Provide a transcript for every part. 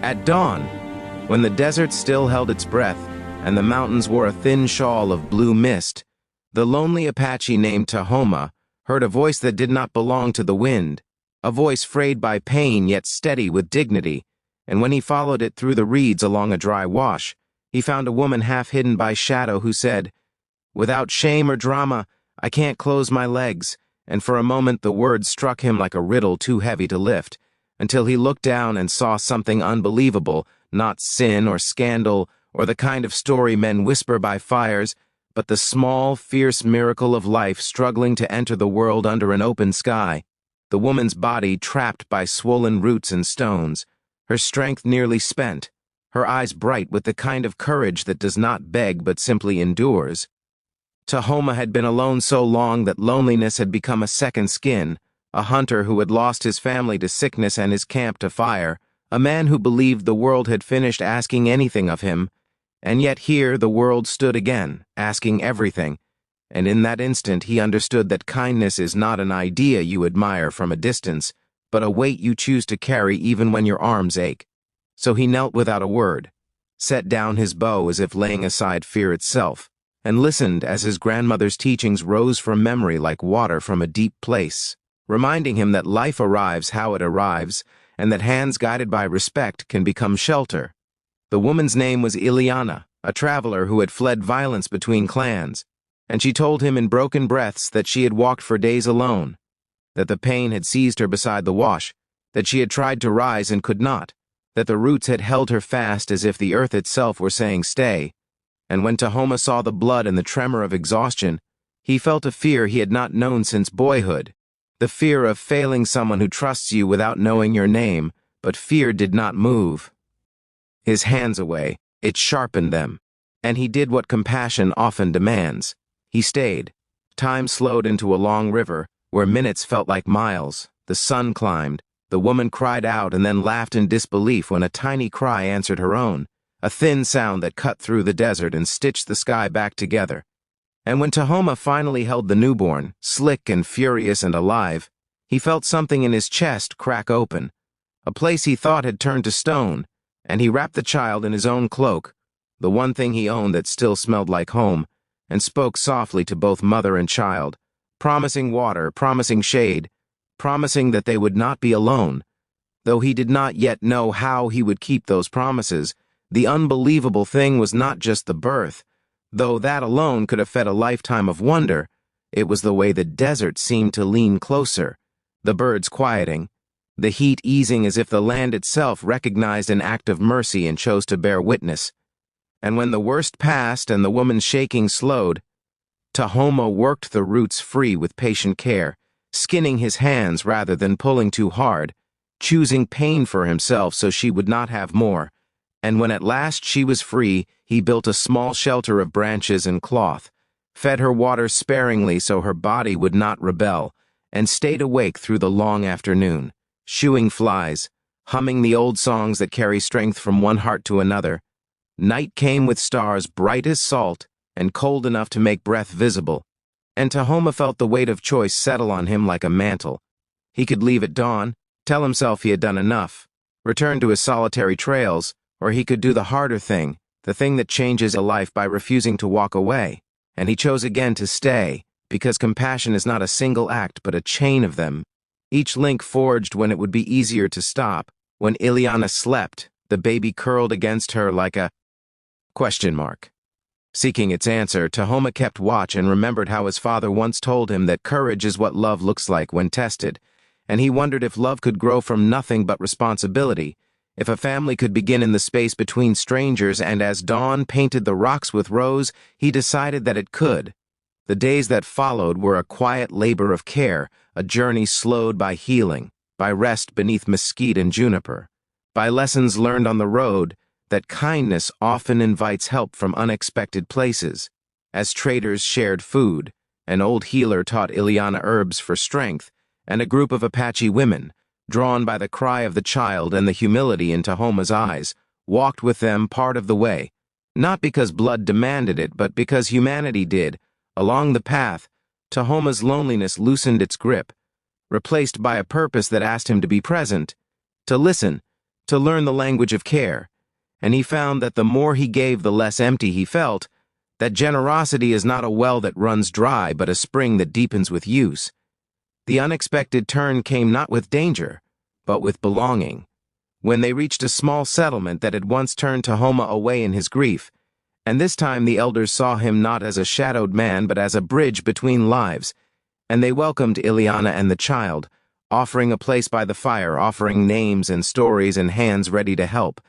At dawn, when the desert still held its breath and the mountains wore a thin shawl of blue mist, the lonely Apache named Tahoma heard a voice that did not belong to the wind, a voice frayed by pain yet steady with dignity, and when he followed it through the reeds along a dry wash, he found a woman half hidden by shadow who said, "Without shame or drama, I can't close my legs," and for a moment the words struck him like a riddle too heavy to lift, until he looked down and saw something unbelievable, not sin or scandal or the kind of story men whisper by fires, but the small, fierce miracle of life struggling to enter the world under an open sky. The woman's body trapped by swollen roots and stones, her strength nearly spent, her eyes bright with the kind of courage that does not beg but simply endures. Tahoma had been alone so long that loneliness had become a second skin, a hunter who had lost his family to sickness and his camp to fire, a man who believed the world had finished asking anything of him, and yet here the world stood again, asking everything, and in that instant he understood that kindness is not an idea you admire from a distance, but a weight you choose to carry even when your arms ache. So he knelt without a word, set down his bow as if laying aside fear itself, and listened as his grandmother's teachings rose from memory like water from a deep place, reminding him that life arrives how it arrives, and that hands guided by respect can become shelter. The woman's name was Ileana, a traveler who had fled violence between clans, and she told him in broken breaths that she had walked for days alone, that the pain had seized her beside the wash, that she had tried to rise and could not, that the roots had held her fast as if the earth itself were saying stay. And when Tahoma saw the blood and the tremor of exhaustion, he felt a fear he had not known since boyhood, the fear of failing someone who trusts you without knowing your name, but fear did not move his hands away. It sharpened them, and he did what compassion often demands. He stayed. Time slowed into a long river, where minutes felt like miles. The sun climbed. The woman cried out and then laughed in disbelief when a tiny cry answered her own, a thin sound that cut through the desert and stitched the sky back together. And when Tahoma finally held the newborn, slick and furious and alive, he felt something in his chest crack open, a place he thought had turned to stone, and he wrapped the child in his own cloak, the one thing he owned that still smelled like home, and spoke softly to both mother and child, promising water, promising shade, promising that they would not be alone. Though he did not yet know how he would keep those promises, the unbelievable thing was not just the birth, though that alone could have fed a lifetime of wonder. It was the way the desert seemed to lean closer, the birds quieting, the heat easing as if the land itself recognized an act of mercy and chose to bear witness. And when the worst passed and the woman's shaking slowed, Tahoma worked the roots free with patient care, skinning his hands rather than pulling too hard, choosing pain for himself so she would not have more. And when at last she was free, he built a small shelter of branches and cloth, fed her water sparingly so her body would not rebel, and stayed awake through the long afternoon, shooing flies, humming the old songs that carry strength from one heart to another. Night came with stars bright as salt and cold enough to make breath visible, and Tahoma felt the weight of choice settle on him like a mantle. He could leave at dawn, tell himself he had done enough, return to his solitary trails, or he could do the harder thing, the thing that changes a life by refusing to walk away. And he chose again to stay, because compassion is not a single act but a chain of them, each link forged when it would be easier to stop. When Ileana slept, the baby curled against her like a question mark. Seeking its answer, Tahoma kept watch and remembered how his father once told him that courage is what love looks like when tested, and he wondered if love could grow from nothing but responsibility, if a family could begin in the space between strangers, and as dawn painted the rocks with rose, he decided that it could. The days that followed were a quiet labor of care, a journey slowed by healing, by rest beneath mesquite and juniper, by lessons learned on the road, that kindness often invites help from unexpected places. As traders shared food, an old healer taught Ileana herbs for strength, and a group of Apache women, drawn by the cry of the child and the humility in Tahoma's eyes, walked with them part of the way, not because blood demanded it, but because humanity did. Along the path, Tahoma's loneliness loosened its grip, replaced by a purpose that asked him to be present, to listen, to learn the language of care, and he found that the more he gave, the less empty he felt, that generosity is not a well that runs dry, but a spring that deepens with use. The unexpected turn came not with danger, but with belonging. When they reached a small settlement that had once turned Tahoma away in his grief, and this time the elders saw him not as a shadowed man, but as a bridge between lives, and they welcomed Ileana and the child, offering a place by the fire, offering names and stories and hands ready to help.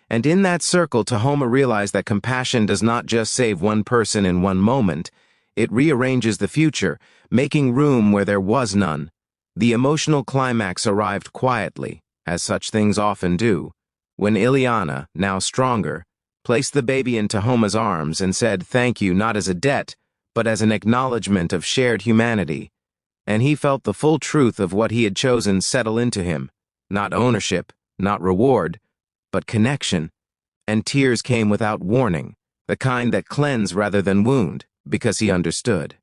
And in that circle, Tahoma realized that compassion does not just save one person in one moment, it rearranges the future, making room where there was none. The emotional climax arrived quietly, as such things often do, when Ileana, now stronger, placed the baby in Tahoma's arms and said thank you not as a debt, but as an acknowledgement of shared humanity. And he felt the full truth of what he had chosen settle into him, not ownership, not reward, but connection. And tears came without warning, the kind that cleanse rather than wound, because he understood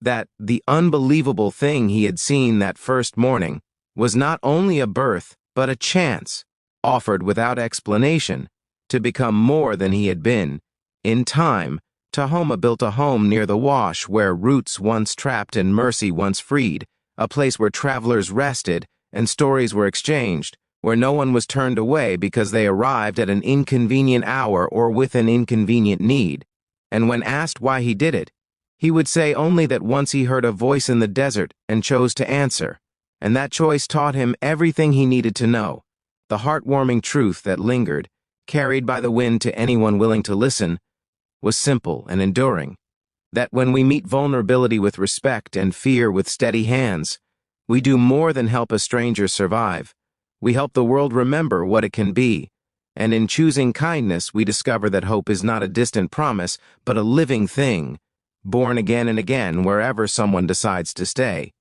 that the unbelievable thing he had seen that first morning was not only a birth, but a chance, offered without explanation, to become more than he had been. In time, Tahoma built a home near the wash where roots once trapped and mercy once freed, a place where travelers rested and stories were exchanged, where no one was turned away because they arrived at an inconvenient hour or with an inconvenient need. And when asked why he did it, he would say only that once he heard a voice in the desert and chose to answer, and that choice taught him everything he needed to know, the heartwarming truth that lingered, carried by the wind to anyone willing to listen, was simple and enduring, that when we meet vulnerability with respect and fear with steady hands, we do more than help a stranger survive. We help the world remember what it can be, and in choosing kindness, we discover that hope is not a distant promise, but a living thing, born again and again wherever someone decides to stay.